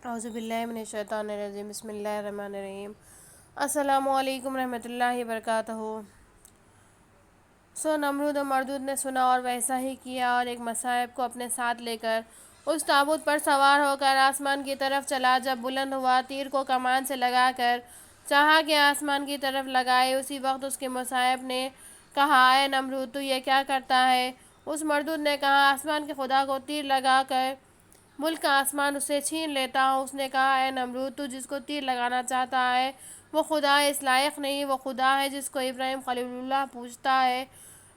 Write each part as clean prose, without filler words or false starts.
اعوذ باللہ من الشیطان الرجیم بسم اللہ الرحمن الرحیم السلام علیکم رحمۃ اللہ وبرکاتہ۔ نمرود و مردود نے سنا اور ویسا ہی کیا، اور ایک مصائب کو اپنے ساتھ لے کر اس تابوت پر سوار ہو کر آسمان کی طرف چلا۔ جب بلند ہوا، تیر کو کمان سے لگا کر چاہا کہ آسمان کی طرف لگائے، اسی وقت اس کے مصائب نے کہا، اے نمرود، تو یہ کیا کرتا ہے؟ اس مردود نے کہا، آسمان کے خدا کو تیر لگا کر ملک کا آسمان اسے چھین لیتا ہوں۔ اس نے کہا، اے نمرود، تو جس کو تیر لگانا چاہتا ہے وہ خدا اس لائق نہیں، وہ خدا ہے جس کو ابراہیم خلیل اللہ پوجتا ہے،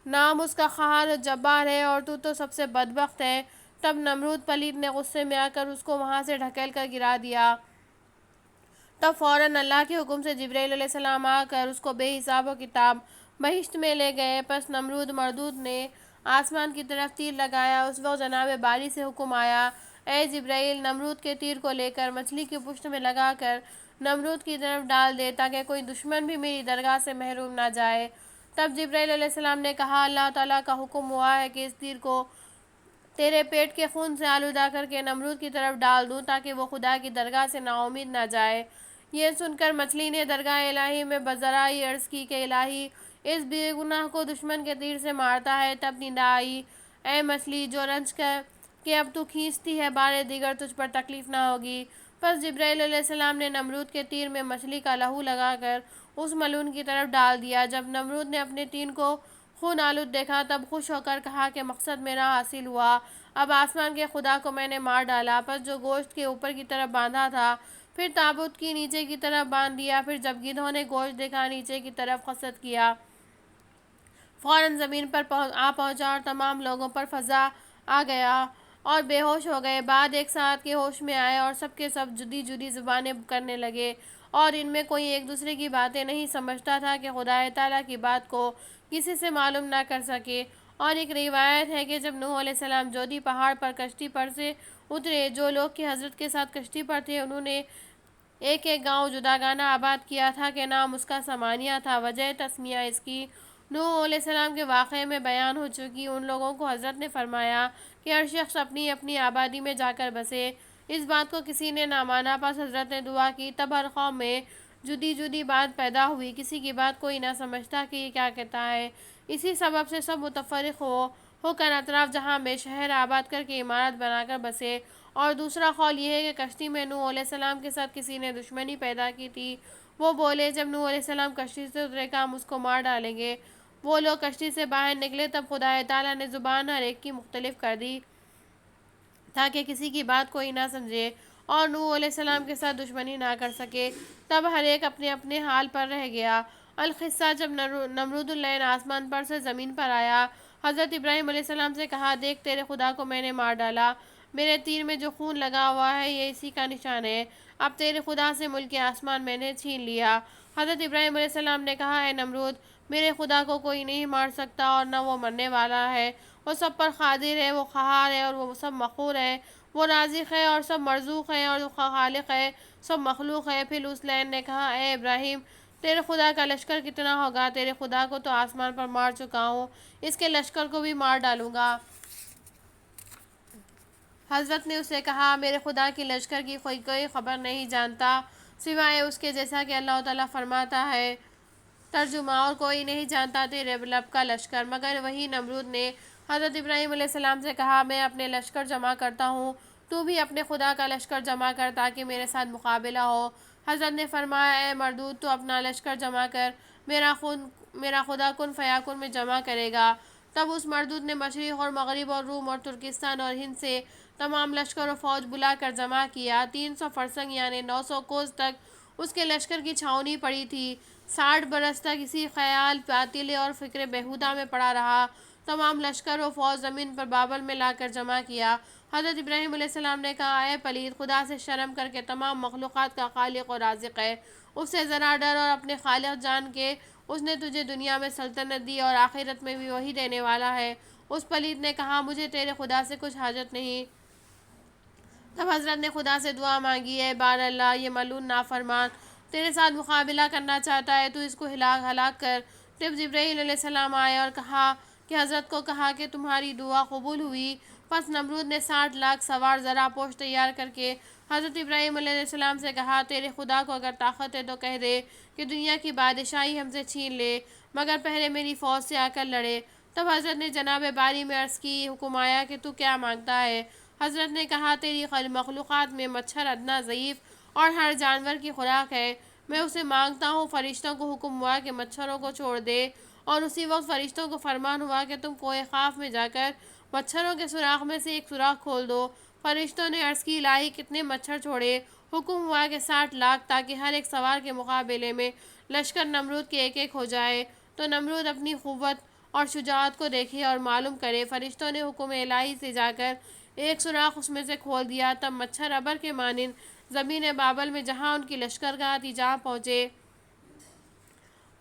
نام اس کا قہار و جبار ہے، اور تو سب سے بدبخت ہے۔ تب نمرود پلید نے غصے میں آ کر اس کو وہاں سے ڈھکیل کر گرا دیا۔ تب فوراً اللہ کے حکم سے جبرائیل علیہ السلام آ کر اس کو بے حساب و کتاب بہشت میں لے گئے۔ پس نمرود مردود نے آسمان کی طرف تیر لگایا۔ اس وقت جناب باری سے حکم آیا، اے جبرائیل، نمرود کے تیر کو لے کر مچھلی کی پشت میں لگا کر نمرود کی طرف ڈال دے، تاکہ کوئی دشمن بھی میری درگاہ سے محروم نہ جائے۔ تب جبرائیل علیہ السلام نے کہا، اللہ تعالیٰ کا حکم ہوا ہے کہ اس تیر کو تیرے پیٹ کے خون سے آلودہ کر کے نمرود کی طرف ڈال دوں، تاکہ وہ خدا کی درگاہ سے نا امید نہ جائے۔ یہ سن کر مچھلی نے درگاہ الہی میں بذرائع عرض کی کہ الہی اس بے گناہ کو دشمن کے تیر سے مارتا ہے۔ تب ندا آئی، اے مچھلی، جو رنج کر کہ اب تو کھینچتی ہے، بار دیگر تجھ پر تکلیف نہ ہوگی۔ پس جبرائیل علیہ السلام نے نمرود کے تیر میں مچھلی کا لہو لگا کر اس ملعون کی طرف ڈال دیا۔ جب نمرود نے اپنے تین کو خون آلود دیکھا، تب خوش ہو کر کہا کہ مقصد میرا حاصل ہوا، اب آسمان کے خدا کو میں نے مار ڈالا۔ پس جو گوشت کے اوپر کی طرف باندھا تھا، پھر تابوت کی نیچے کی طرف باندھ دیا۔ پھر جب گدھوں نے گوشت دیکھا، نیچے کی طرف قصد کیا، فوراً زمین پر آ پہنچا اور تمام لوگوں پر فزع آ گیا اور بے ہوش ہو گئے۔ بعد ایک ساتھ کے ہوش میں آئے اور سب کے سب جدی جدی زبانیں کرنے لگے، اور ان میں کوئی ایک دوسرے کی باتیں نہیں سمجھتا تھا کہ خدا تعالیٰ کی بات کو کسی سے معلوم نہ کر سکے۔ اور ایک روایت ہے کہ جب نوح علیہ السلام جودی پہاڑ پر کشتی پر سے اترے، جو لوگ کہ حضرت کے ساتھ کشتی پر تھے، انہوں نے ایک ایک گاؤں جداگانہ آباد کیا تھا کہ نام اس کا سمانیہ تھا۔ وجہ تسمیہ اس کی نوح علیہ السلام کے واقعے میں بیان ہو چکی۔ ان لوگوں کو حضرت نے فرمایا کہ ہر شخص اپنی اپنی آبادی میں جا کر بسے۔ اس بات کو کسی نے نہ مانا، پس حضرت نے دعا کی۔ تب ہر قوم میں جدی جدی بات پیدا ہوئی، کسی کی بات کوئی نہ سمجھتا کہ یہ کیا کہتا ہے۔ اسی سبب سے سب متفرق ہو کر اطراف جہاں میں شہر آباد کر کے عمارت بنا کر بسے۔ اور دوسرا قول یہ ہے کہ کشتی میں نوح علیہ السلام کے ساتھ کسی نے دشمنی پیدا کی تھی۔ وہ بولے، جب نوح علیہ السلام کشتی سے اترے گا، ہم اس کو مار ڈالیں گے۔ وہ لوگ کشتی سے باہر نکلے، تب خدا تعالیٰ نے زبان ہر ایک کی مختلف کر دی، تاکہ کسی کی بات کوئی نہ سمجھے اور نوح علیہ السلام کے ساتھ دشمنی نہ کر سکے۔ تب ہر ایک اپنے اپنے حال پر رہ گیا۔ القصہ، جب نمرود اللعین آسمان پر سے زمین پر آیا، حضرت ابراہیم علیہ السلام سے کہا، دیکھ، تیرے خدا کو میں نے مار ڈالا، میرے تیر میں جو خون لگا ہوا ہے یہ اسی کا نشان ہے۔ اب تیرے خدا سے ملک آسمان میں نے چھین لیا۔ حضرت ابراہیم علیہ السلام نے کہا، اے نمرود، میرے خدا کو کوئی نہیں مار سکتا، اور نہ وہ مرنے والا ہے، وہ سب پر قادر ہے، وہ قہار ہے، اور وہ سب مقہور ہے، وہ رازق ہے اور سب مرزوق ہے، اور وہ خالق ہے، سب مخلوق ہے۔ پھر اس لعین نے کہا، اے ابراہیم، تیرے خدا کا لشکر کتنا ہوگا؟ تیرے خدا کو تو آسمان پر مار چکا ہوں، اس کے لشکر کو بھی مار ڈالوں گا۔ حضرت نے اسے کہا، میرے خدا کی لشکر کی کوئی خبر نہیں جانتا سوائے اس کے، جیسا کہ اللہ تعالیٰ فرماتا ہے۔ ترجمہ، اور کوئی نہیں جانتا تیرے رب کا لشکر مگر وہی۔ نمرود نے حضرت ابراہیم علیہ السلام سے کہا، میں اپنے لشکر جمع کرتا ہوں، تو بھی اپنے خدا کا لشکر جمع کر، تاکہ میرے ساتھ مقابلہ ہو۔ حضرت نے فرمایا، اے مردود، تو اپنا لشکر جمع کر، میرا خدا کن فیکون میں جمع کرے گا۔ تب اس مردود نے مشرق اور مغرب اور روم اور ترکستان اور ہند سے تمام لشکر و فوج بلا کر جمع کیا۔ 300 فرسنگ یعنی 900 کوس تک اس کے لشکر کی چھاؤنی پڑی تھی۔ 60 برس تک اسی خیال باطل اور فکر بیہودہ میں پڑا رہا۔ تمام لشکر و فوج زمین پر بابل میں لا کر جمع کیا۔ حضرت ابراہیم علیہ السلام نے کہا، اے پلید، خدا سے شرم کر کے تمام مخلوقات کا خالق و رازق ہے، اس سے ذرا ڈر، اور اپنے خالق جان کے اس نے تجھے دنیا میں سلطنت دی اور آخرت میں بھی وہی دینے والا ہے۔ اس پلید نے کہا، مجھے تیرے خدا سے کچھ حاجت نہیں۔ تب حضرت نے خدا سے دعا مانگی، اے بار اللہ، یہ ملعون نافرمان تیرے ساتھ مقابلہ کرنا چاہتا ہے، تو اس کو ہلاک کر۔ تب جبرائیل علیہ السلام آئے اور کہا کہ حضرت کو کہا کہ تمہاری دعا قبول ہوئی۔ پس نمرود نے 60 لاکھ سوار ذرا پوش تیار کر کے حضرت ابراہیم علیہ السلام سے کہا تیرے خدا کو اگر طاقت ہے تو کہہ دے کہ دنیا کی بادشاہی ہم سے چھین لے، مگر پہلے میری فوج سے آ کر لڑے۔ تب حضرت نے جناب باری میں عرض کی، حکم آیا کہ تو کیا مانگتا ہے؟ حضرت نے کہا تیری مخلوقات میں مچھر ادنا ضعیف اور ہر جانور کی خوراک ہے، میں اسے مانگتا ہوں۔ فرشتوں کو حکم ہوا کہ مچھروں کو چھوڑ دے، اور اسی وقت فرشتوں کو فرمان ہوا کہ تم کوہ قاف میں جا کر مچھروں کے سوراخ میں سے ایک سوراخ کھول دو۔ فرشتوں نے عرض کی الہی کتنے مچھر چھوڑے؟ حکم ہوا کہ 60 لاکھ، تاکہ ہر ایک سوار کے مقابلے میں لشکر نمرود کے ایک ایک ہو جائے، تو نمرود اپنی قوت اور شجاعت کو دیکھے اور معلوم کرے۔ فرشتوں نے حکم الہی سے جا کر ایک سوراخ اس میں سے کھول دیا، تب مچھر ابر کے مانند زمین بابل میں جہاں ان کی لشکرگاہ تھی جا پہنچے،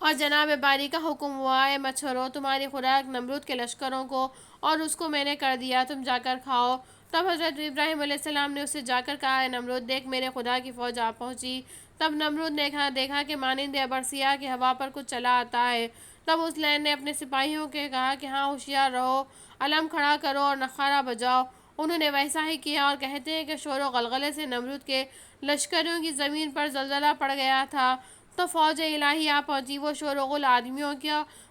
اور جناب باری کا حکم ہوا اے مچھروں تمہاری خوراک نمرود کے لشکروں کو اور اس کو میں نے کر دیا، تم جا کر کھاؤ۔ تب حضرت ابراہیم علیہ السلام نے اسے جا کر کہا اے نمرود دیکھ میرے خدا کی فوج آ پہنچی۔ تب نمرود نے دیکھا کہ مانند ابر سیاہ کی ہوا پر کچھ چلا آتا ہے۔ تب اس لین نے اپنے سپاہیوں کے کہا کہ ہاں ہوشیار رہو، علم کھڑا کرو اور نخارہ بجاؤ۔ انہوں نے ویسا ہی کیا، اور کہتے ہیں کہ شور و غلغلے سے نمرود کے لشکریوں کی زمین پر زلزلہ پڑ گیا تھا، تو فوج الہی آ پہنچی۔ وہ شور و غل آدمیوں کی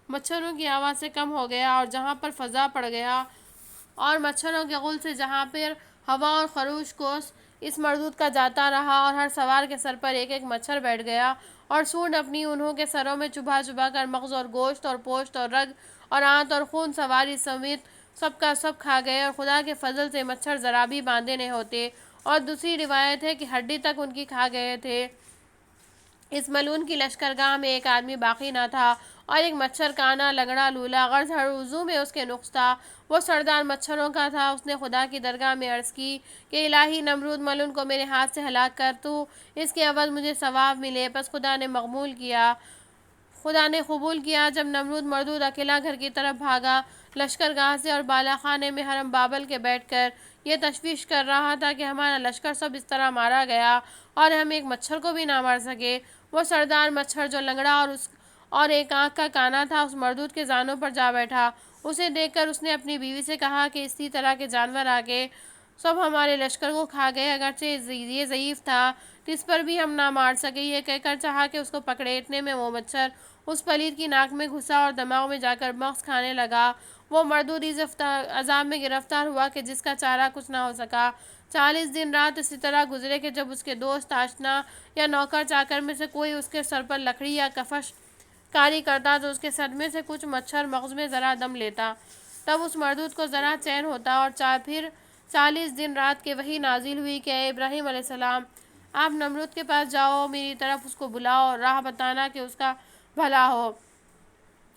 مچھروں کی آواز سے کم ہو گیا، اور جہاں پر فضا پڑ گیا اور مچھروں کے غل سے جہاں پر ہوا اور خروش کو اس مردود کا جاتا رہا، اور ہر سوار کے سر پر ایک ایک مچھر بیٹھ گیا، اور سونڈ اپنی انہوں کے سروں میں چبھا چبھا کر مغز اور گوشت اور پوشت اور رگ اور آنت اور خون سواری سمیت سب کا سب کھا گئے، اور خدا کے فضل سے مچھر ذرا بھی باندھے نہیں ہوتے، اور دوسری روایت ہے کہ ہڈی تک ان کی کھا گئے تھے۔ اس ملعون کی لشکرگاہ میں ایک آدمی باقی نہ تھا، اور ایک مچھر کانا لنگڑا لولا غرض ہر عضو میں اس کے نقص تھا، وہ سردار مچھروں کا تھا۔ اس نے خدا کی درگاہ میں عرض کی کہ الہی نمرود ملعون کو میرے ہاتھ سے ہلاک کر، تو اس کے عوض مجھے ثواب ملے۔ پس خدا نے قبول کیا۔ جب نمرود مردود اکیلا گھر کی طرف بھاگا لشکرگاہ سے، اور بالا خانے میں حرم بابل کے بیٹھ کر یہ تشویش کر رہا تھا کہ ہمارا لشکر سب اس طرح مارا گیا اور ہم ایک مچھر کو بھی نہ مار سکے۔ وہ سردار مچھر جو لنگڑا اور ایک آنکھ کا کانا تھا اس مردود کے زانوں پر جا بیٹھا۔ اسے دیکھ کر اس نے اپنی بیوی سے کہا کہ اسی طرح کے جانور آگے سب ہمارے لشکر کو کھا گئے، اگرچہ یہ ضعیف تھا تو اس پر بھی ہم نہ مار سکے۔ یہ کہہ کر چاہا کہ اس کو پکڑے، اتنے میں وہ مچھر اس پلید کی ناک میں گھسا اور دماغ میں جا کر مغز کھانے لگا۔ وہ مردود اس عذاب میں گرفتار ہوا کہ جس کا چارہ کچھ نہ ہو سکا۔ 40 دن رات اسی طرح گزرے کہ جب اس کے دوست آشنا یا نوکر چاکر میں سے کوئی اس کے سر پر لکڑی یا کفش کاری کرتا تو اس کے صدمے سے کچھ مچھر مغز میں ذرا دم لیتا، تب اس مردود کو ذرا چین ہوتا۔ اور پھر 40 دن رات کے وحی نازل ہوئی کہ اے ابراہیم علیہ السلام آپ نمرود کے پاس جاؤ، میری طرف اس کو بلاؤ اور راہ بتانا کہ اس کا بھلا ہو۔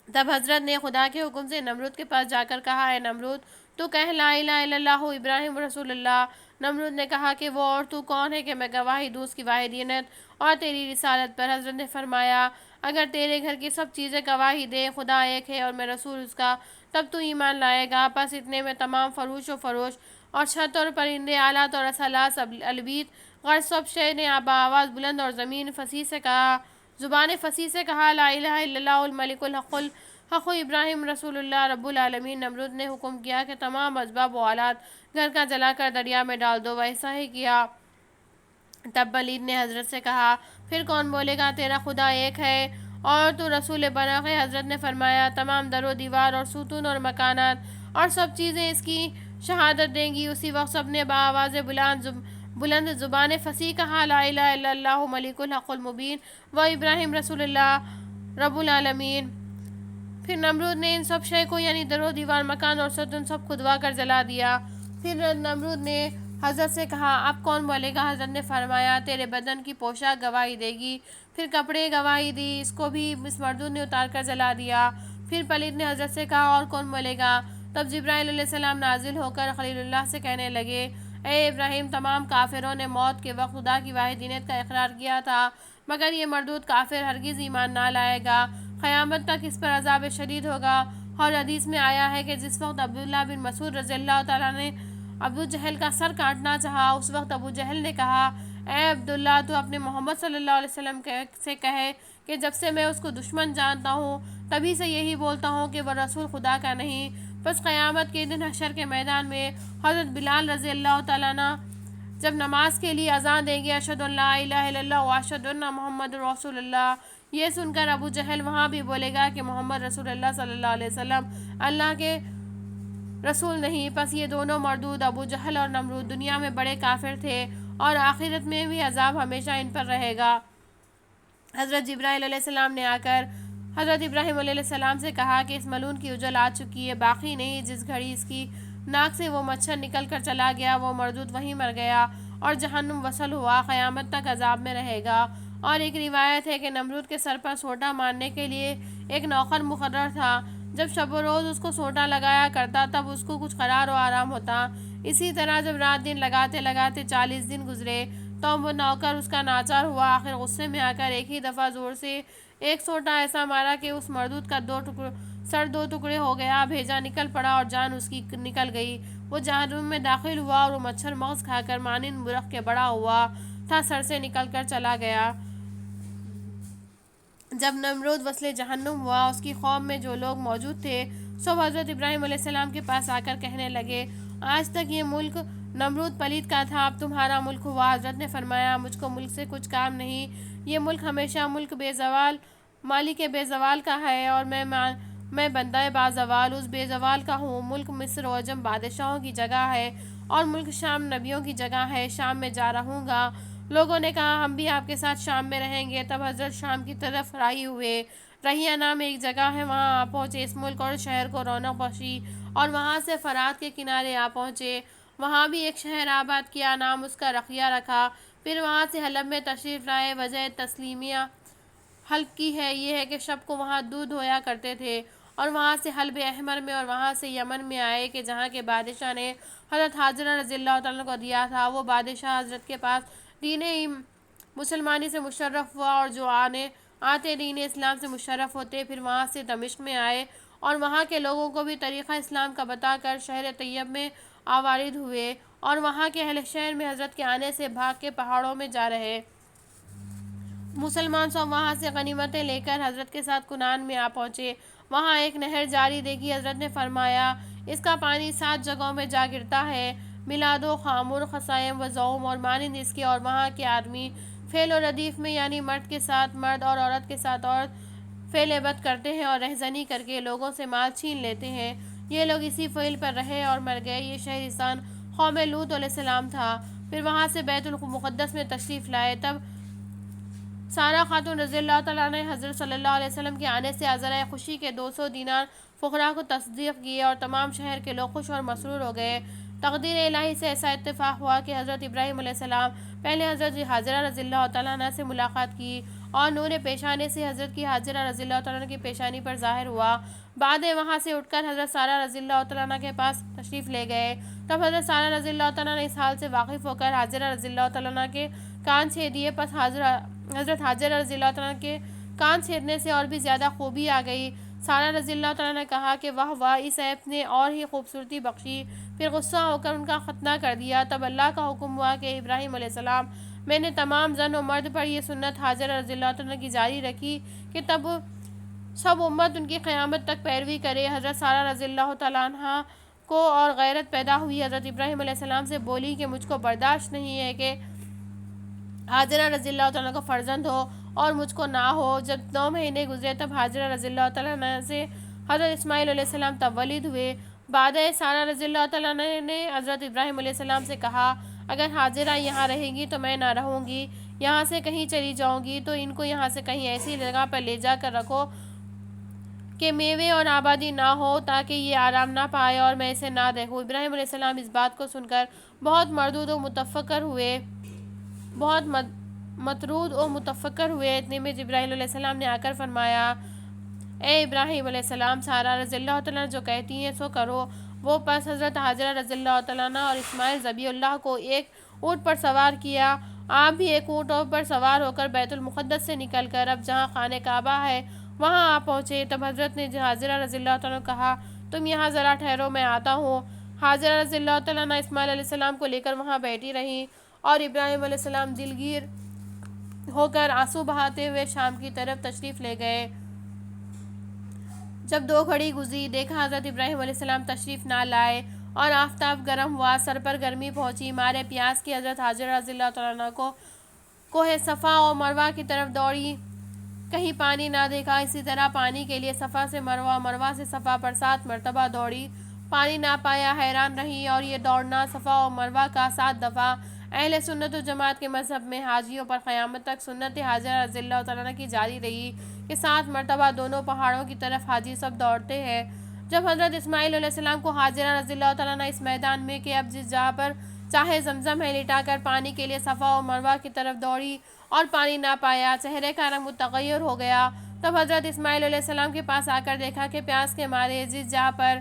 تب حضرت نے خدا کے حکم سے نمرود کے پاس جا کر کہا اے نمرود تو کہہ لا الہ الا اللہ ابراہیم رسول اللہ۔ نمرود نے کہا کہ وہ اور تو کون ہے کہ میں گواہی دوں اس کی واحدیت اور تیری رسالت پر؟ حضرت نے فرمایا اگر تیرے گھر کی سب چیزیں گواہی دیں خدا ایک ہے اور میں رسول اس کا، تب تو ایمان لائے گا۔ پس اتنے میں تمام فروش و فروش اور چھت اور پرندے، آلات اور رسالات، البیت غرض سب شے نے بآواز بلند اور زبان فصیح سے کہا لا الہ الا اللہ الملک الحق الحق ابراہیم رسول اللہ رب العالمین۔ نمرود نے حکم کیا کہ تمام اسباب و آلات گھر کا جلا کر دریا میں ڈال دو، ویسا ہی کیا۔ تب پلید نے حضرت سے کہا پھر کون بولے گا تیرا خدا ایک ہے اور تو رسول برحق ہے؟ حضرت نے فرمایا تمام در و دیوار اور ستون اور مکانات اور سب چیزیں اس کی شہادت دیں گی۔ اسی وقت سب نے بآواز بلند زبان فصیح کہا لا الہ الا اللہ ملک الحق المبین و ابراہیم رسول اللہ رب العالمین۔ پھر نمرود نے ان سب شے کو یعنی در و دیوار، مکان اور ستون سب کھدوا کر جلا دیا۔ پھر نمرود نے حضرت سے کہا اب کون بولے گا؟ حضرت نے فرمایا تیرے بدن کی پوشاک گواہی دے گی۔ پھر کپڑے گواہی دی، اس کو بھی اس مردود نے اتار کر جلا دیا۔ پھر پلید نے حضرت سے کہا اور کون بولے گا؟ تب جبرائیل علیہ السلام نازل ہو کر خلیل اللہ سے کہنے لگے اے ابراہیم تمام کافروں نے موت کے وقت خدا کی واحدیت کا اقرار کیا تھا، مگر یہ مردود کافر ہرگز ایمان نہ لائے گا، قیامت تک اس پر عذاب شدید ہوگا۔ اور حدیث میں آیا ہے کہ جس وقت عبداللہ بن مسعود رضی اللہ تعالیٰ نے ابو جہل کا سر کاٹنا چاہا، اس وقت ابو جہل نے کہا اے عبداللہ تو اپنے محمد صلی اللہ علیہ وسلم سے کہے کہ جب سے میں اس کو دشمن جانتا ہوں تبھی سے یہی بولتا ہوں کہ وہ رسول خدا کا نہیں۔ پس قیامت کے دن حشر کے میدان میں حضرت بلال رضی اللہ تعالیٰ عنہ جب نماز کے لیے اذان دیں گے، اشہد ان لا الہ الا اللہ و اشہد ان محمد رسول اللہ، یہ سن کر ابو جہل وہاں بھی بولے گا کہ محمد رسول اللہ صلی اللہ علیہ وسلم اللہ کے رسول نہیں۔ پس یہ دونوں مردود ابو جہل اور نمرود دنیا میں بڑے کافر تھے اور آخرت میں بھی عذاب ہمیشہ ان پر رہے گا۔ حضرت جبرائیل علیہ السلام نے آ کر حضرت ابراہیم علیہ السلام سے کہا کہ اس ملعون کی اجل آ چکی ہے، باقی نہیں۔ جس گھڑی اس کی ناک سے وہ مچھر نکل کر چلا گیا، وہ مردود وہیں مر گیا اور جہنم وصل ہوا، قیامت تک عذاب میں رہے گا۔ اور ایک روایت ہے کہ نمرود کے سر پر سوٹا مارنے کے لیے ایک نوکر مقرر تھا، جب شب و روز اس کو سوٹا لگایا کرتا تب اس کو کچھ قرار و آرام ہوتا۔ اسی طرح جب رات دن لگاتے لگاتے 40 دن گزرے تو وہ نوکر اس کا ناچار ہوا، آخر غصے میں آ کر ایک ہی دفعہ زور سے ایک سوٹا ایسا مارا کہ اس مردود کا سر دو ٹکڑے ہو گیا، بھیجا نکل پڑا اور جان اس کی نکل گئی۔ وہ جہنم میں داخل ہوا اور وہ مچھر مغز کھا کر مانند مرخ کے بڑا ہوا تھا، سر سے نکل کر چلا گیا۔ جب نمرود وصل جہنم ہوا، اس کی قوم میں جو لوگ موجود تھے سب حضرت ابراہیم علیہ السلام کے پاس آ کر کہنے لگے، آج تک یہ ملک نمرود پلید کا تھا، اب تمہارا ملک ہوا۔ حضرت نے فرمایا، مجھ کو ملک سے کچھ کام نہیں، یہ ملک ہمیشہ ملک بے زوال مالک بے زوال کا ہے اور میں بندہ با زوال اس بے زوال کا ہوں۔ ملک مصر و عجم بادشاہوں کی جگہ ہے اور ملک شام نبیوں کی جگہ ہے، شام میں جا رہوں گا۔ لوگوں نے کہا، ہم بھی آپ کے ساتھ شام میں رہیں گے۔ تب حضرت شام کی طرف راہی ہوئے، رہیہ نام ایک جگہ ہے، وہاں آ پہنچے۔ اس ملک اور شہر کو رونق بخشی اور وہاں سے فرات کے کنارے آ پہنچے، وہاں بھی ایک شہر آباد کیا، نام اس کا رقیہ رکھا۔ پھر وہاں سے حلب میں تشریف لائے۔ وجہ تسلیمیہ حلب کی ہے یہ ہے کہ شب کو وہاں دودھ دھویا کرتے تھے اور وہاں سے حلب احمر میں اور وہاں سے یمن میں آئے کہ جہاں کے بادشاہ نے حضرت حاجرہ رضی اللہ تعالیٰ کو دیا تھا۔ وہ بادشاہ حضرت کے پاس دین مسلمانی سے مشرف ہوا اور جو آتے دین اسلام سے مشرف ہوتے۔ پھر وہاں سے دمشق میں آئے اور وہاں کے لوگوں کو بھی طریقہ اسلام کا بتا کر شہر طیب میں آوارد ہوئے اور وہاں کے اہل شہر میں حضرت کے آنے سے بھاگ کے پہاڑوں میں جا رہے۔ مسلمان سب وہاں سے غنیمتیں لے کر حضرت کے ساتھ کنان میں آ پہنچے، وہاں ایک نہر جاری دیکھی۔ حضرت نے فرمایا، اس کا پانی 7 جگہوں میں جا گرتا ہے، میلاد و خامر، خسائم و زوم اور مانند اس کے، اور وہاں کے آدمی فعل و ردیف میں یعنی مرد کے ساتھ مرد اور عورت کے ساتھ عورت فعل بد کرتے ہیں اور رہزنی کر کے لوگوں سے مال چھین لیتے ہیں۔ یہ لوگ اسی فعل پر رہے اور مر گئے۔ یہ شہرستان قوم لوط علیہ السلام تھا۔ پھر وہاں سے بیت المقدس میں تشریف لائے، تب سارہ خاتون رضی اللہ تعالیٰ نے حضرت صلی اللہ علیہ وسلم کے آنے سے عذرائے خوشی کے 200 دینار فقراء کو تصدیق کیے اور تمام شہر کے لوگ خوش اور مسرور ہو گئے۔ تقدیر الہی سے ایسا اتفاق ہوا کہ حضرت ابراہیم علیہ السلام پہلے حضرت حاجرہ رضی اللہ تعالیٰ عنہ سے ملاقات کی اور نور پیشانے سے حضرت کی حاجرہ رضی اللہ تعالیٰ عنہ کی پیشانی پر ظاہر ہوا۔ بعد وہاں سے اٹھ کر حضرت سارہ رضی اللہ تعالیٰ عنہ کے پاس تشریف لے گئے۔ تب حضرت سارہ رضی اللہ تعالیٰ عنہ اس حال سے واقف ہو کر حاجرہ رضی اللہ تعالیٰ عنہ کے کان چھید دیے۔ پس حضرت حاجرہ رضی اللہ تعالیٰ عنہ کے کان چھیدنے سے اور بھی زیادہ خوبی آ گئی۔ سارہ رضی اللہ تعالیٰ نے کہا کہ واہ واہ، اس عیب نے اور ہی خوبصورتی بخشی۔ پھر غصہ ہو کر ان کا ختنہ کر دیا۔ تب اللہ کا حکم ہوا کہ ابراہیم علیہ السلام، میں نے تمام زن و مرد پر یہ سنت حاجرہ رضی اللہ تعالیٰ کی جاری رکھی کہ تب سب امت ان کی قیامت تک پیروی کرے۔ حضرت سارہ رضی اللہ تعالیٰ عنہ کو اور غیرت پیدا ہوئی۔ حضرت ابراہیم علیہ السلام سے بولی کہ مجھ کو برداشت نہیں ہے کہ حاجرہ رضی اللہ تعالیٰ کو فرزند ہو اور مجھ کو نہ ہو۔ جب 9 مہینے گزرے تب حاجرہ رضی اللہ تعالیٰ عنہ سے حضرت اسماعیل علیہ السلام تب ولید ہوئے۔ بعد سارہ رضی اللہ تعالیٰ عنہ نے حضرت ابراہیم علیہ السلام سے کہا، اگر حاجرہ یہاں رہے گی تو میں نہ رہوں گی، یہاں سے کہیں چلی جاؤں گی، تو ان کو یہاں سے کہیں ایسی جگہ پر لے جا کر رکھو کہ میوے اور آبادی نہ ہو، تاکہ یہ آرام نہ پائے اور میں اسے نہ دیکھوں۔ ابراہیم علیہ السلام اس بات کو سن کر بہت مطرود و متفکر ہوئے۔ اتنے میں جبرائیل علیہ السلام نے آ کر فرمایا، اے ابراہیم علیہ السلام، سارہ رضی اللہ تعالیٰ جو کہتی ہیں سو کرو۔ وہ پس حضرت حاجرہ رضی اللہ تعالیٰ اور اسماعیل ذبیح اللہ کو ایک اونٹ پر سوار کیا۔ آپ بھی ایک اونٹ پر سوار ہو کر بیت المقدس سے نکل کر اب جہاں خانہ کعبہ ہے وہاں آ پہنچے۔ تب حضرت نے حاجرہ رضی اللہ تعالیٰ کہا، تم یہاں ذرا ٹھہرو، میں آتا ہوں۔ حاجرہ رضی اللہ تعالیٰ اسماعیل علیہ السلام کو لے کر وہاں بیٹھی رہیں اور ابراہیم علیہ السلام دلگیر ہو کر آنسو بہاتے ہوئے شام کی طرف تشریف لے گئے۔ جب 2 گھڑی گزری دیکھا حضرت ابراہیم علیہ السلام تشریف نہ لائے اور آفتاب گرم ہوا، سر پر گرمی پہنچی، مارے پیاس کی حضرت حاجرہ رضی اللہ تعالیٰ عنہ کو کوہ صفا اور مروہ کی طرف دوڑی، کہیں پانی نہ دیکھا۔ اسی طرح پانی کے لیے صفا سے مروہ، مروہ سے صفا پر 7 مرتبہ دوڑی، پانی نہ پایا، حیران رہی۔ اور یہ دوڑنا صفا اور مروہ کا 7 دفعہ اہل سنت و جماعت کے مذہب میں حاجیوں پر قیامت تک سنت حاجرہ رضی اللہ تعالیٰ عنہ کی جاری رہی کہ 7 مرتبہ دونوں پہاڑوں کی طرف حاجی سب دوڑتے ہیں۔ جب حضرت اسماعیل علیہ السلام کو حاجرہ رضی اللہ تعالیٰ عنہ اس میدان میں کہ اب جس جہاں پر چاہے زمزم ہے لٹا کر پانی کے لیے صفا و مروہ کی طرف دوڑی اور پانی نہ پایا، چہرے کا رنگ متغیر ہو گیا، تب حضرت اسماعیل علیہ السلام کے پاس آ کر دیکھا کہ پیاس کے مارے جس جہاں پر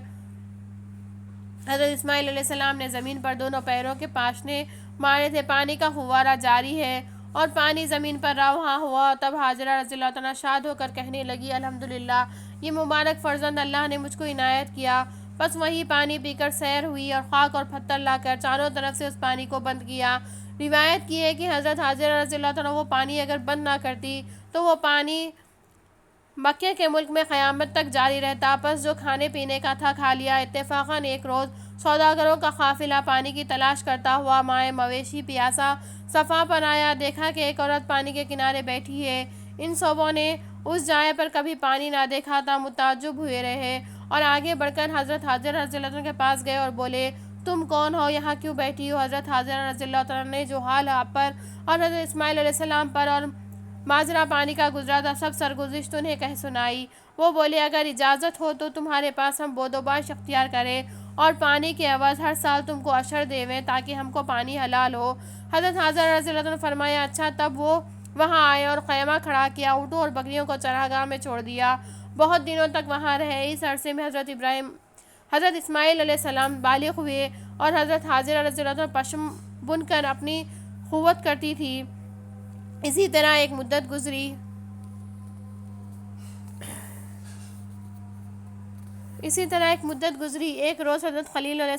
حضرت اسماعیل علیہ السلام نے زمین پر دونوں پیروں کے پاشنے مارے تھے پانی کا فوارہ جاری ہے اور پانی زمین پر رواں ہوا، تب حاجرہ رضی اللہ تعالیٰ شاد ہو کر کہنے لگی الحمدللہ، یہ مبارک فرزند اللہ نے مجھ کو عنایت کیا۔ بس وہی پانی پی کر سیر ہوئی اور خاک اور پتھر لا کر چاروں طرف سے اس پانی کو بند کیا۔ روایت کی ہے کہ حضرت حاجرہ رضی اللہ تعالیٰ وہ پانی اگر بند نہ کرتی تو وہ پانی مکے کے ملک میں قیامت تک جاری رہتا۔ پس جو کھانے پینے کا تھا کھا لیا۔ اتفاقاً ایک روز سوداگروں کا قافلہ پانی کی تلاش کرتا ہوا مائع مویشی پیاسا صفا پر آیا، دیکھا کہ ایک عورت پانی کے کنارے بیٹھی ہے۔ ان سبوں نے اس جائے پر کبھی پانی نہ دیکھا تھا، متعجب ہوئے رہے اور آگے بڑھ کر حضرت حاجرہ رضی اللہ عنہ کے پاس گئے اور بولے تم کون ہو، یہاں کیوں بیٹھی ہو؟ حضرت حاجرہ رضی اللہ عنہ نے جو حال آپ پر اور حضرت اسماعیل علیہ السلام پر اور ماجرا پانی کا گزرا تھا سب سرگزشت انہیں کہہ سنائی۔ وہ بولے اگر اجازت ہو تو تمہارے پاس ہم بودوباش اختیار کریں اور پانی کے عوض ہر سال تم کو عشر دیویں تاکہ ہم کو پانی حلال ہو۔ حضرت حاجرہ رضی اللہ عنہ نے فرمایا اچھا۔ تب وہ وہاں آئے اور خیمہ کھڑا کیا، اونٹوں اور بکریوں کو چراگاہ میں چھوڑ دیا، بہت دنوں تک وہاں رہے۔ اس عرصے میں حضرت اسماعیل علیہ السلام بالغ ہوئے اور حضرت حاجرہ رضی اللہ عنہ پشم بن کر اپنی قوت کرتی تھی۔ اسی طرح ایک مدت گزری۔ ایک روز حضرت خلیل علیہ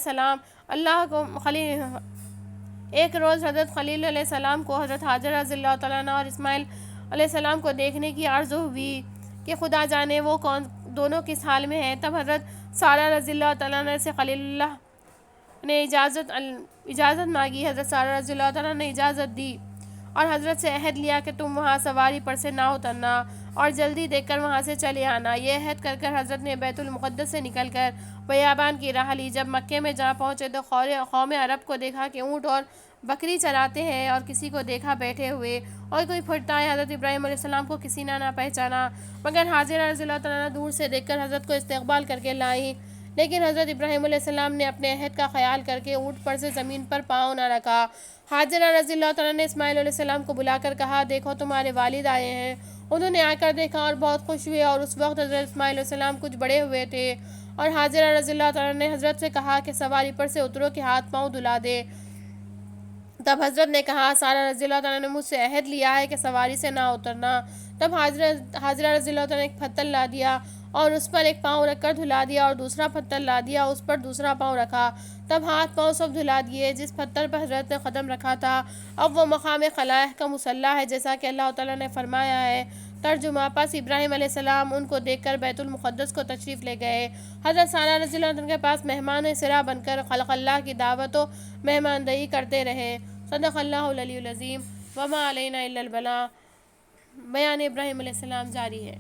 السلام کو حضرت حاجرہ رضی اللہ تعالیٰ عنہ اور اسماعیل علیہ السلام کو دیکھنے کی آرزو ہوئی کہ خدا جانے وہ دونوں کس حال میں ہیں۔ تب حضرت سارہ رضی اللہ تعالیٰ عنہ سے خلیل اللہ نے اجازت مانگی۔ حضرت سارہ رضی اللہ تعالیٰ نے اجازت دی اور حضرت سے عہد لیا کہ تم وہاں سواری پر سے نہ اترنا اور جلدی دیکھ کر وہاں سے چلے آنا۔ یہ عہد کر کر حضرت نے بیت المقدس سے نکل کر بیابان کی راہ لی۔ جب مکے میں جا پہنچے تو قوم عرب کو دیکھا کہ اونٹ اور بکری چراتے ہیں اور کسی کو دیکھا بیٹھے ہوئے اور کوئی پھرتا ہے۔ حضرت ابراہیم علیہ السلام کو کسی نے نہ پہچانا مگر حاجرہ رضی اللہ تعالیٰ دور سے دیکھ کر حضرت کو استقبال کر کے لائی، لیکن حضرت ابراہیم علیہ السلام نے اپنے عہد کا خیال کر کے اونٹ پر سے زمین پر پاؤں نہ رکھا۔ حاجرہ رضی اللہ تعالیٰ نے اسماعیل علیہ السلام کو بلا کر کہا دیکھو تمہارے والد آئے ہیں۔ انہوں نے آ کر دیکھا اور بہت خوش ہوئے، اور اس وقت حضرت اسماعیل علیہ السلام کچھ بڑے ہوئے تھے۔ اور حاجرہ رضی اللہ تعالیٰ نے حضرت سے کہا کہ سواری پر سے اترو کہ ہاتھ پاؤں دھلا دے۔ تب حضرت نے کہا سارہ رضی اللہ تعالیٰ نے مجھ سے عہد لیا ہے کہ سواری سے نہ اترنا۔ تب حاجرہ رضی اللہ تعالیٰ نے ایک پتھر لا دیا اور اس پر ایک پاؤں رکھ کر دھلا دیا اور دوسرا پتھر لا دیا، اس پر دوسرا پاؤں رکھا، تب ہاتھ پاؤں سب دھلا دیے۔ جس پتھر پر حضرت نے قدم رکھا تھا اب وہ مقام خلائق کا مصلی ہے، جیسا کہ اللہ تعالیٰ نے فرمایا ہے۔ ترجمہ: پس ابراہیم علیہ السلام ان کو دیکھ کر بیت المقدس کو تشریف لے گئے۔ حضرت سارہ رضی اللہ عنہ کے پاس مہمان سرا بن کر خلق اللہ کی دعوت و مہماندہی کرتے رہے۔ صدق اللہ العلی العظیم۔ وما علینا الا البلاغ۔ بیان ابراہیم علیہ السلام جاری ہے۔